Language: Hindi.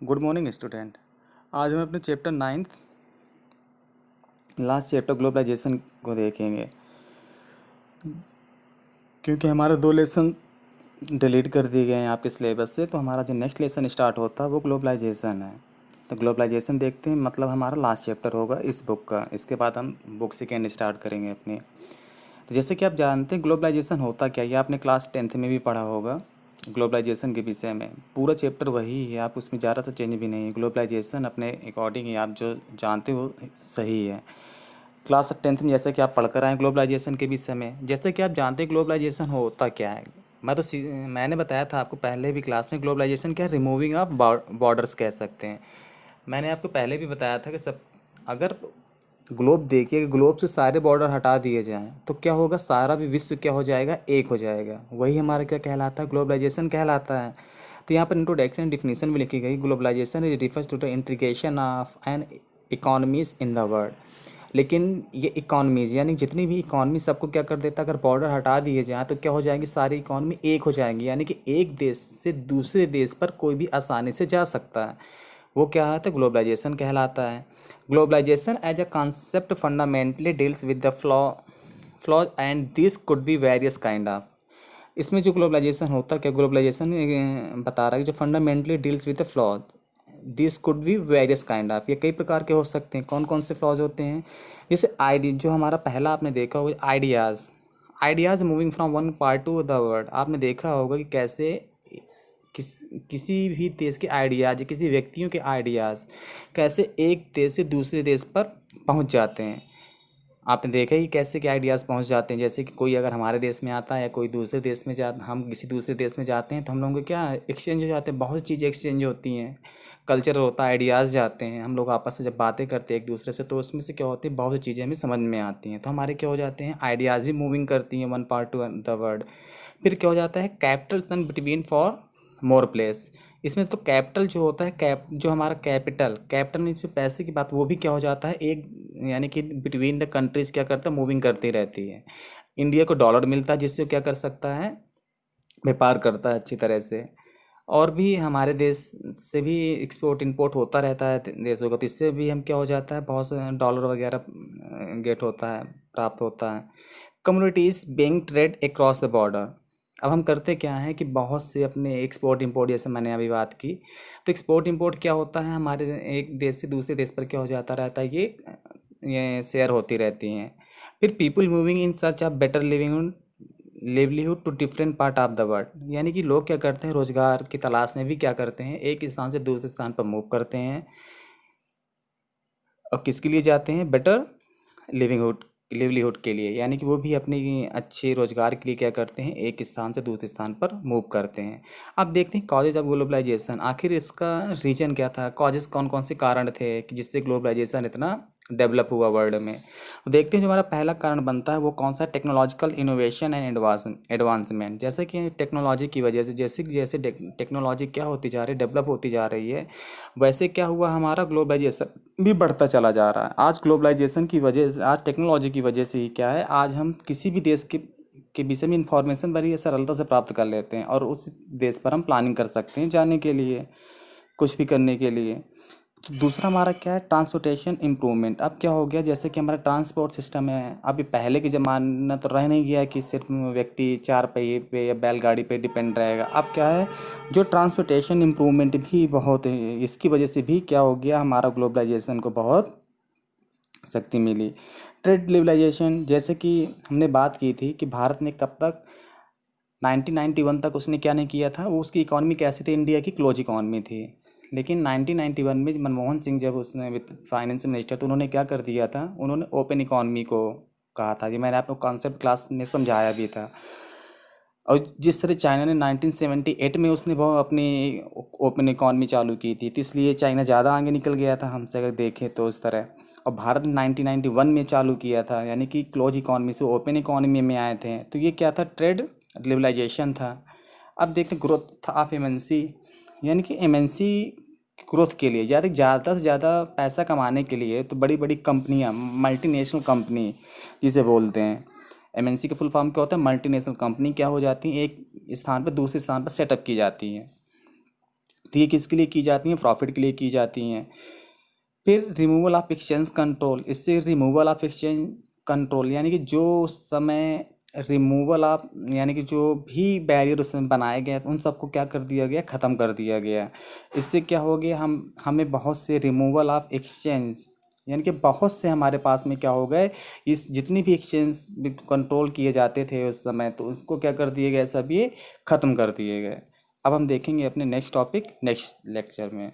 Good morning student. आज हम अपने चैप्टर 9 लास्ट चैप्टर ग्लोबलाइजेशन को देखेंगे, क्योंकि हमारे 2 लेसन डिलीट कर दिए गए हैं आपके सिलेबस से। तो हमारा जो नेक्स्ट लेसन स्टार्ट होता है वो ग्लोबलाइजेशन है। तो ग्लोबलाइजेशन देखते हैं, मतलब हमारा लास्ट चैप्टर होगा इस बुक का। इसके बाद हम बुक सेकेंड स्टार्ट करेंगे अपनी। तो जैसे कि आप जानते हैं ग्लोबलाइजेशन होता क्या है, ये आपने क्लास 10th में भी पढ़ा होगा। ग्लोबलाइजेशन के विषय में पूरा चैप्टर वही है, आप उसमें ज़्यादा तो चेंज भी नहीं है। ग्लोबलाइजेशन अपने अकॉर्डिंग ही आप जो जानते हो सही है। क्लास 10th में जैसे कि आप पढ़कर आए ग्लोबलाइजेशन के विषय में, जैसे कि आप जानते हैं ग्लोबलाइजेशन होता क्या है। मैंने बताया था आपको पहले भी क्लास में, ग्लोबलाइजेशन क्या है, रिमूविंग ऑफ बॉर्डर्स कह सकते हैं। मैंने आपको पहले भी बताया था कि सब अगर ग्लोब देखिए, ग्लोब से सारे बॉर्डर हटा दिए जाएं तो क्या होगा, सारा भी विश्व क्या हो जाएगा, एक हो जाएगा। वही हमारा क्या कहलाता है, ग्लोबलाइजेशन कहलाता है। तो यहाँ पर इंट्रोडक्शन डिफिनीशन भी लिखी गई, globalization is refers to the integration of an economies in the world. लेकिन ये इकोनॉमीज यानी जितनी भी इकोनॉमी सबको क्या कर देता है, अगर बॉर्डर हटा दिए जाएँ तो क्या हो जाएगी, सारी इकोनॉमी एक हो जाएंगी। यानी कि एक देश से दूसरे देश पर कोई भी आसानी से जा सकता है। वो क्या है, तो ग्लोबलाइजेशन कहलाता है। Globalization as a concept fundamentally deals with the flaws and this could be various kind of. इसमें जो ग्लोबलाइजेशन होता है, क्या ग्लोबलाइजेशन बता रहा है कि जो fundamentally deals with the flaws this could be various kind of, ये कई प्रकार के हो सकते हैं। कौन कौन से फ्लॉज होते हैं, जैसे आइडिया, जो हमारा पहला आपने देखा होगा ideas. Ideas moving from one part to the world. आपने देखा होगा कि कैसे किस किसी भी देश के आइडियाज़ या किसी व्यक्तियों के आइडियाज़ कैसे एक देश से दूसरे देश पर पहुंच जाते हैं। आपने देखा ही कैसे के आइडियाज़ पहुंच जाते हैं। जैसे कि कोई अगर हमारे देश में आता है या कोई दूसरे देश में हम किसी दूसरे देश में जाते हैं तो हम लोगों को क्या एक्सचेंज हो जाते हैं, बहुत चीज़ें एक्सचेंज होती हैं। कल्चर होता है, आइडियाज़ जाते हैं, हम लोग आपस में जब बातें करते हैं एक दूसरे से तो उसमें से क्या होती है, बहुत सी चीज़ें हमें समझ में आती हैं। तो हमारे क्या हो जाते हैं, आइडियाज़ भी मूविंग करती हैं one part to the world. फिर क्या हो जाता है, capital sun between for more place. इसमें तो कैपिटल जो होता है, जो हमारा कैपिटल में जो पैसे की बात, वो भी क्या हो जाता है एक, यानी कि बिटवीन द कंट्रीज क्या करता है, मूविंग करती रहती है। इंडिया को डॉलर मिलता है जिससे क्या कर सकता है, व्यापार करता है अच्छी तरह से। और भी हमारे देश से भी एक्सपोर्ट इंपोर्ट होता रहता है देशों का, तो इससे भी हम क्या हो जाता है, बहुत से डॉलर वगैरह गेट होता है, प्राप्त होता है। Communities being trade across the border. अब हम करते क्या हैं कि बहुत से अपने एक्सपोर्ट इंपोर्ट, जैसे मैंने अभी बात की, तो एक्सपोर्ट इंपोर्ट क्या होता है, हमारे एक देश से दूसरे देश पर क्या हो जाता रहता है, ये शेयर होती रहती हैं। फिर people moving in search of better livelihood to different part of the world. यानी कि लोग क्या करते हैं, रोजगार की तलाश में भी क्या करते हैं, एक स्थान से दूसरे स्थान पर मूव करते हैं। और किसके लिए जाते हैं, बेटर लिविंगहुड लिवलीहुड के लिए। यानी कि वो भी अपनी अच्छे रोजगार के लिए क्या करते हैं, एक स्थान से दूसरे स्थान पर मूव करते हैं। अब देखते हैं कॉजेज ऑफ ग्लोबलाइजेशन, आखिर इसका रीजन क्या था, कॉजेज कौन कौन से कारण थे कि जिससे ग्लोबलाइजेशन इतना डेवलप हुआ वर्ल्ड में। तो देखते हैं जो हमारा पहला कारण बनता है वो कौन सा, टेक्नोलॉजिकल इनोवेशन एंड एडवांसमेंट। जैसे कि टेक्नोलॉजी की वजह से, जैसे जैसे टेक्नोलॉजी क्या होती जा रही है, डेवलप होती जा रही है, वैसे क्या हुआ, हमारा ग्लोबलाइजेशन भी बढ़ता चला जा रहा है। आज ग्लोबलाइजेशन की वजह से, आज टेक्नोलॉजी की वजह से ही क्या है, आज हम किसी भी देश के विषय में इंफॉर्मेशन बड़ी सरलता से प्राप्त कर लेते हैं और उस देश पर हम प्लानिंग कर सकते हैं जाने के लिए, कुछ भी करने के लिए। तो दूसरा हमारा क्या है, ट्रांसपोर्टेशन इम्प्रूवमेंट। अब क्या हो गया, जैसे कि हमारा ट्रांसपोर्ट सिस्टम है, अभी पहले के ज़माना तो रह नहीं गया कि सिर्फ व्यक्ति 4 पहिए पे या बैलगाड़ी पे डिपेंड रहेगा। अब क्या है, जो ट्रांसपोर्टेशन इम्प्रूवमेंट भी बहुत है, इसकी वजह से भी क्या हो गया, हमारा ग्लोबलाइजेशन को बहुत शक्ति मिली। ट्रेड लिबरलाइजेशन, जैसे कि हमने बात की थी कि भारत ने कब तक, 1991 तक उसने क्या नहीं किया था, वो उसकी इकॉनमी कैसी थी, इंडिया की क्लोज इकॉनमी थी। लेकिन 1991 में मनमोहन सिंह जब उसने फाइनेंस मिनिस्टर, तो उन्होंने क्या कर दिया था, उन्होंने ओपन इकॉनमी को कहा था। ये मैंने आपको कॉन्सेप्ट क्लास में समझाया भी था। और जिस तरह चाइना ने 1978 में उसने बहुत अपनी ओपन इकॉनमी चालू की थी, तो इसलिए चाइना ज़्यादा आगे निकल गया था हमसे अगर देखें तो इस तरह। और भारत ने 1991 में चालू किया था, यानी कि क्लोज इकॉनमी से ओपन इकॉनमी में आए थे। तो ये क्या था, ट्रेड लिबरलाइजेशन था। अब देखते ग्रोथ ऑफ एमएनसी, यानी कि एमएनसी ग्रोथ के लिए, यानी ज़्यादा से ज़्यादा पैसा कमाने के लिए तो बड़ी बड़ी कंपनियां, मल्टीनेशनल कंपनी जिसे बोलते हैं, एमएनसी का फुल फॉर्म क्या होता है, मल्टीनेशनल कंपनी क्या हो जाती है, एक स्थान पर दूसरे स्थान पर सेटअप की जाती हैं। तो ये किसके लिए की जाती हैं? प्रॉफिट के लिए की जाती हैं। फिर रिमूवल ऑफ एक्सचेंज कंट्रोल, इससे रिमूवल ऑफ एक्सचेंज कंट्रोल यानी कि जो उस समय रिमूवल ऑफ यानी कि जो भी बैरियर उसमें बनाए गए उन सबको क्या कर दिया गया? ख़त्म कर दिया गया। इससे क्या हो गया? हमें बहुत से रिमूवल ऑफ एक्सचेंज यानी कि बहुत से हमारे पास में क्या हो गए, इस जितनी भी एक्सचेंज कंट्रोल किए जाते थे उस समय, तो उसको क्या कर दिए गए? सब ये ख़त्म कर दिए गए। अब हम देखेंगे अपने नेक्स्ट टॉपिक नेक्स्ट लेक्चर में।